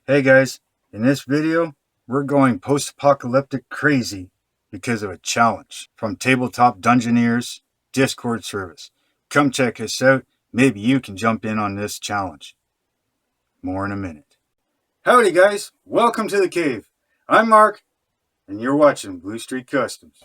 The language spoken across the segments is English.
Hey guys, in this video, we're going post-apocalyptic crazy because of a challenge from Tabletop Dungeoneers Discord service. Come check us out. Maybe you can jump in on this challenge. More in a minute. Howdy guys, welcome to the cave. I'm Mark, and you're watching Blue Street Customs.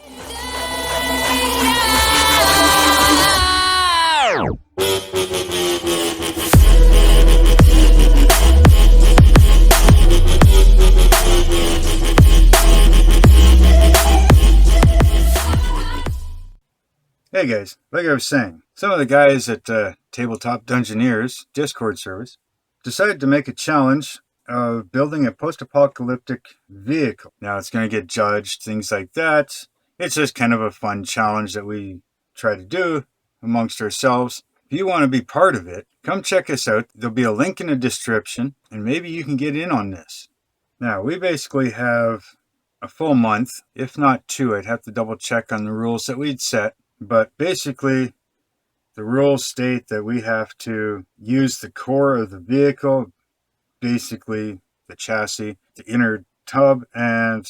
Hey guys, like I was saying, some of the guys at Tabletop Dungeoneers Discord service decided to make a challenge of building a post-apocalyptic vehicle. Now it's going to get judged, things like that. It's just kind of a fun challenge that we try to do amongst ourselves. If you want to be part of it, come check us out. There'll be a link in the description, and maybe you can get in on this. Now, we basically have a full month, if not two. I'd have to double check on the rules that we'd set. But basically, the rules state that we have to use the core of the vehicle, basically the chassis, the inner tub, and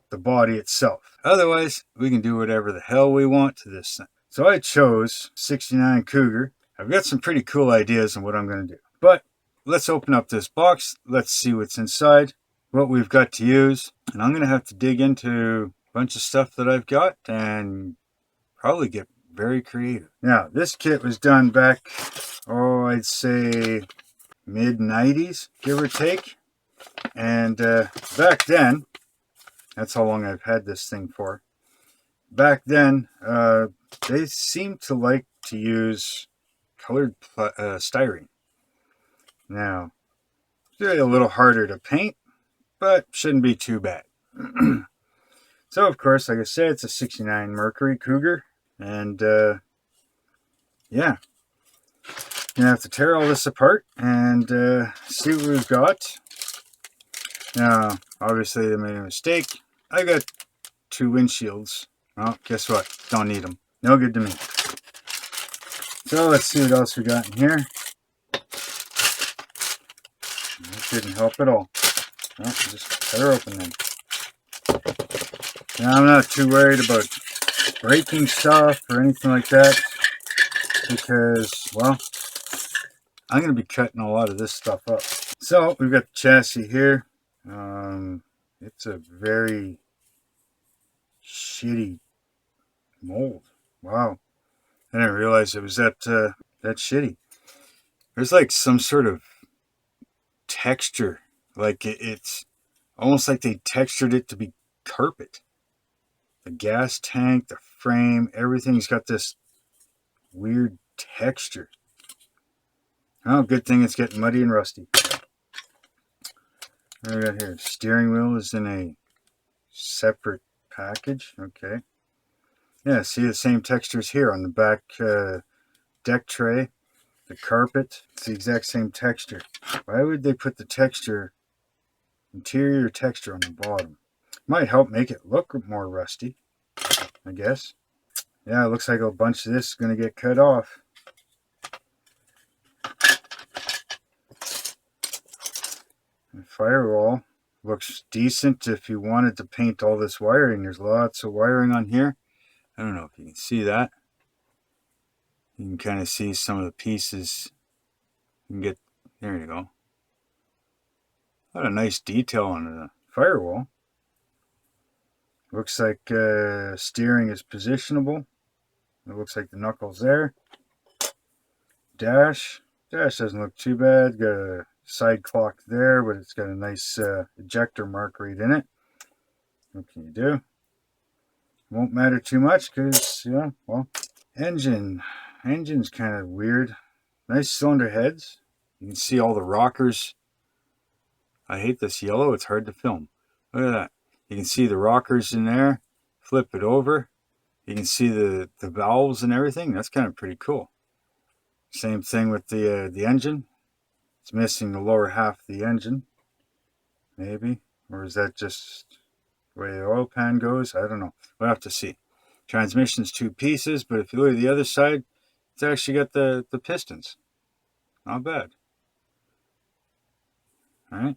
the body itself. Otherwise, we can do whatever the hell we want to this thing. So I chose 69 Cougar. I've got some pretty cool ideas on what I'm going to do. But let's open up this box. Let's see what's inside, what we've got to use. And I'm going to have to dig into a bunch of stuff that I've got and probably get very creative. Now, this kit was done back, I'd say mid-90s, give or take. And back then, that's how long I've had this thing for. Back then, they seemed to like to use colored styrene. Now, it's really a little harder to paint, but shouldn't be too bad. So, of course, like I said, it's a 69 Mercury Cougar. And, yeah. Gonna have to tear all this apart and see what we've got. Now, obviously, they made a mistake. I got two windshields. Well, guess what? Don't need them. No good to me. So, let's see what else we got in here. That didn't help at all. Well, just cut her open then. Now, I'm not too worried about breaking stuff or anything like that because, well, I'm going to be cutting a lot of this stuff up. So we've got the chassis here. It's a very shitty mold. Wow, I didn't realize it was that shitty. There's like some sort of texture, like it's almost like they textured it to be carpet. The gas tank, the frame, everything's got this weird texture. Oh, good thing it's getting muddy and rusty. What do we got here? Steering wheel is in a separate package. Okay. Yeah, see the same textures here on the back deck tray. The carpet, it's the exact same texture. Why would they put the interior texture on the bottom? Might help make it look more rusty, I guess. Yeah, it looks like a bunch of this is going to get cut off. The firewall looks decent if you wanted to paint all this wiring. There's lots of wiring on here. I don't know if you can see that. You can kind of see some of the pieces. You can get, there you go. A lot of nice detail on the firewall. Looks like steering is positionable. It looks like the knuckles there. Dash doesn't look too bad. Got a side clock there, but it's got a nice ejector mark right in it. What can you do? Won't matter too much because, yeah, well, engine's kind of weird. Nice cylinder heads. You can see all the rockers. I hate this yellow. It's hard to film. Look at that. You can see the rockers in there. Flip it over. You can see the valves and everything. That's kind of pretty cool. Same thing with the engine. It's missing the lower half of the engine. Maybe. Or is that just the way the oil pan goes? I don't know. We'll have to see. Transmission's two pieces, but if you look at the other side, it's actually got the pistons. Not bad. Alright.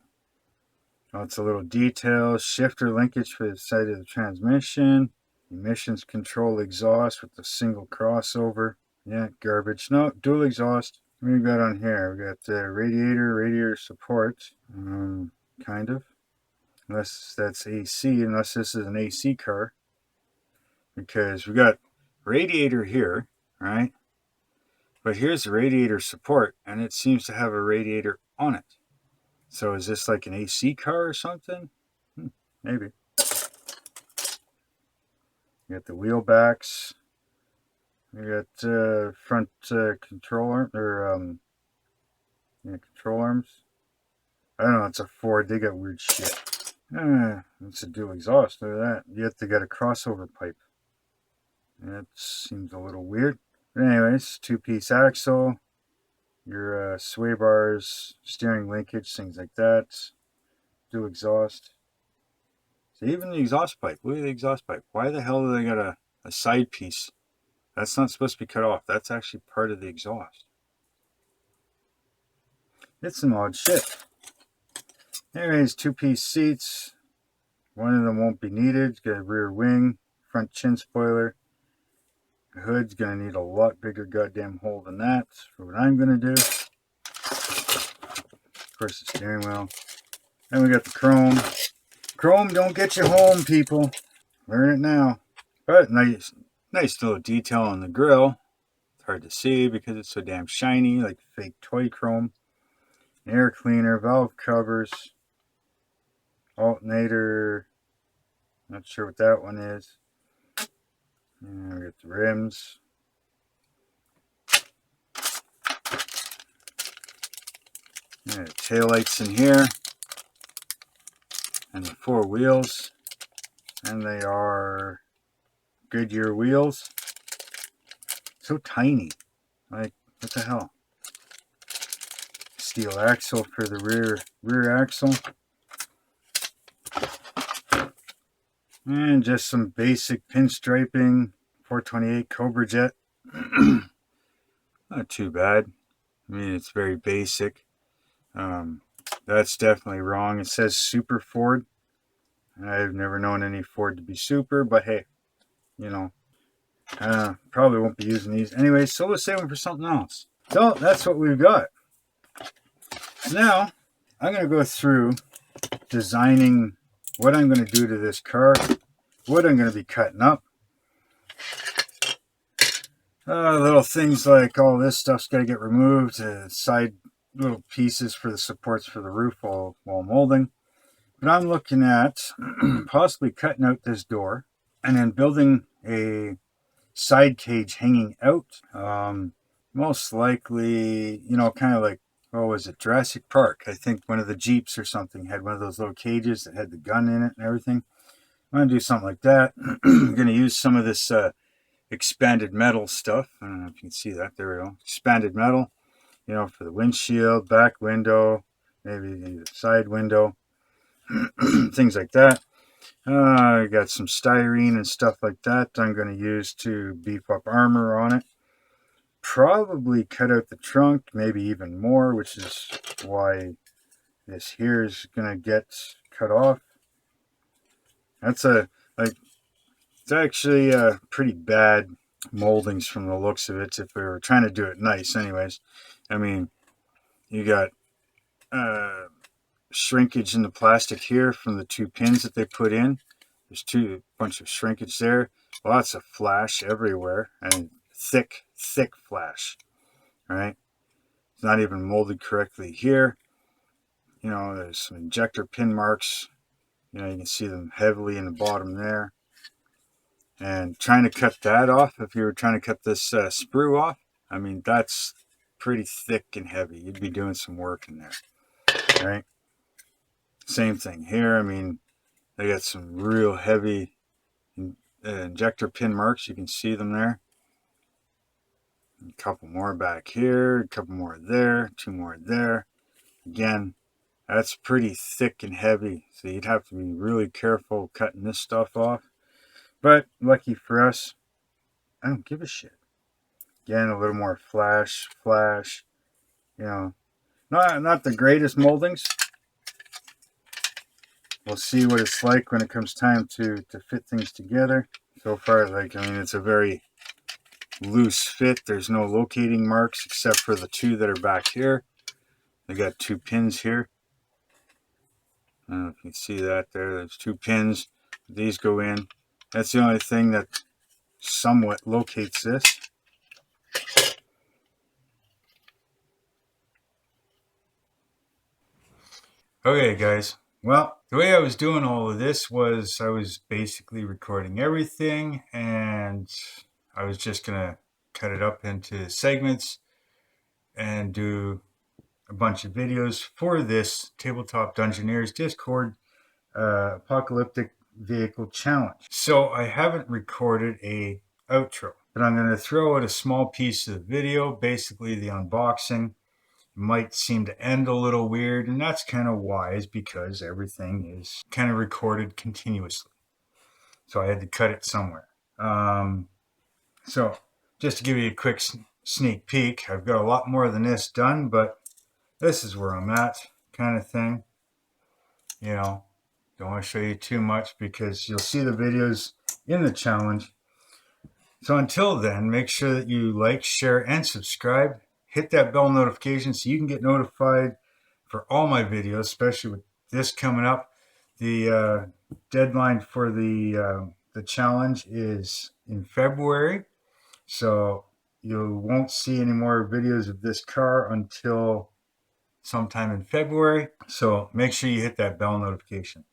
Lots of little details. Shifter linkage for the side of the transmission. Emissions control exhaust with a single crossover. Yeah, garbage. No, dual exhaust. What do we got on here? We got radiator support. Kind of. Unless that's AC, unless this is an AC car. Because we got radiator here, right? But here's the radiator support, and it seems to have a radiator on it. So is this like an AC car or something? Maybe. You got the wheel backs. We got front control arm control arms. I don't know. It's a Ford. They got weird shit. It's a dual exhaust. Look at that. Yet they got a crossover pipe. That seems a little weird. But anyways, two-piece axle. Your sway bars, steering linkage, things like that. Dual exhaust. So even the exhaust pipe. Look at the exhaust pipe. Why the hell do they got a side piece? That's not supposed to be cut off. That's actually part of the exhaust. It's some odd shit. Anyways, two-piece seats. One of them won't be needed. Got a rear wing, front chin spoiler. The hood's going to need a lot bigger goddamn hole than that for what I'm going to do. Of course, the steering wheel. Then we got the chrome. Chrome don't get you home, people. Learn it now. But nice little detail on the grill. It's hard to see because it's so damn shiny, like fake toy chrome. Air cleaner, valve covers, alternator. Not sure what that one is. And we got the rims. And the taillights in here. And the four wheels. And they are Goodyear wheels. So tiny. Like, what the hell? Steel axle for the rear axle. And just some basic pinstriping. 428 Cobra Jet. Not too bad. I mean, it's very basic. That's definitely wrong. It says Super Ford. I've never known any Ford to be super, but hey, you know, probably won't be using these anyway, so we'll save them for something else. So that's what we've got. Now, I'm going to go through designing what I'm going to do to this car, what I'm going to be cutting up. Little things like all this stuff's got to get removed, side little pieces for the supports for the roof while molding. But I'm looking at possibly cutting out this door and then building a side cage hanging out. Most likely, you know, kind of like, what was it, Jurassic Park. I think one of the Jeeps or something had one of those little cages that had the gun in it and everything. I'm going to do something like that. I'm going to use some of this expanded metal stuff. I don't know if you can see that. There we go. Expanded metal, you know, for the windshield, back window, maybe the side window. Things like that. I got some styrene and stuff like that I'm going to use to beef up armor on it. Probably cut out the trunk, maybe even more, which is why this here is going to get cut off. That's it's actually pretty bad moldings from the looks of it if we were trying to do it nice anyways. I mean, you got shrinkage in the plastic here from the two pins that they put in. There's bunch of shrinkage there. Lots of flash everywhere, and thick flash. Right? It's not even molded correctly here. You know, there's some injector pin marks. You know, you can see them heavily in the bottom there. And trying to cut that off, if you were trying to cut this sprue off, I mean, that's pretty thick and heavy. You'd be doing some work in there. Right? Same thing here. I mean, they got some real heavy injector pin marks. You can see them there. A couple more back here, a couple more there, two more there. Again, that's pretty thick and heavy, so you'd have to be really careful cutting this stuff off. But lucky for us, I don't give a shit. Again, a little more flash, you know, not the greatest moldings. we'll see what it's like when it comes time to fit things together. So far, like, I mean, it's a very loose fit. There's no locating marks except for the two that are back here. I got 2 pins here. I don't know if you can see that there. There's 2 pins. These go in. That's the only thing that somewhat locates this. Okay, guys. Well, the way I was doing all of this was I was basically recording everything, and I was just going to cut it up into segments and do a bunch of videos for this Tabletop Dungeoneers Discord Apocalyptic Vehicle Challenge. So I haven't recorded a outro, but I'm going to throw out a small piece of the video, basically the unboxing. Might seem to end a little weird, and that's kind of wise because everything is kind of recorded continuously. So I had to cut it somewhere. So just to give you a quick sneak peek, I've got a lot more than this done, but this is where I'm at, kind of thing. You know, don't want to show you too much because you'll see the videos in the challenge. So until then, make sure that you like, share, and subscribe. Hit that bell notification so you can get notified for all my videos, especially with this coming up. The deadline for the challenge is in February, so you won't see any more videos of this car until sometime in February. So make sure you hit that bell notification.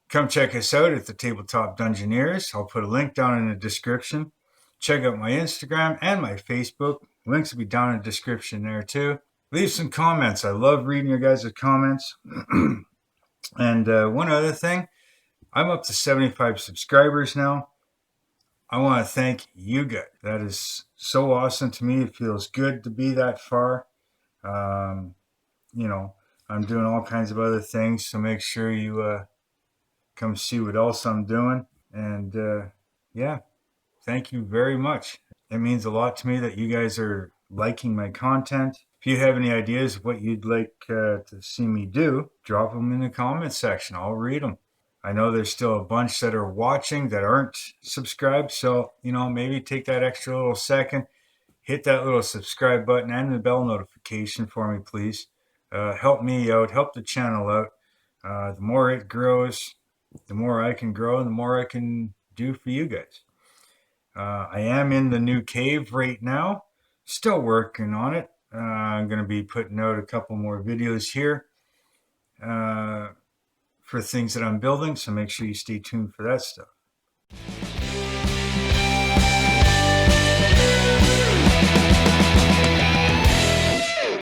Come check us out at the Tabletop Dungeoneers. I'll put a link down in the description. Check out my Instagram and my Facebook. Links will be down in the description there too. Leave some comments. I love reading your guys' comments. And one other thing, I'm up to 75 subscribers now. I want to thank you guys. That is so awesome to me. It feels good to be that far. You know, I'm doing all kinds of other things, so make sure you come see what else I'm doing. And yeah, thank you very much. It means a lot to me that you guys are liking my content. If you have any ideas of what you'd like to see me do, drop them in the comment section. I'll read them. I know there's still a bunch that are watching that aren't subscribed, so you know, maybe take that extra little second, hit that little subscribe button and the bell notification for me, please. Help me out, help the channel out. The more it grows, the more I can grow and the more I can do for you guys. I am in the new cave right now, still working on it. I'm going to be putting out a couple more videos here for things that I'm building, so make sure you stay tuned for that stuff.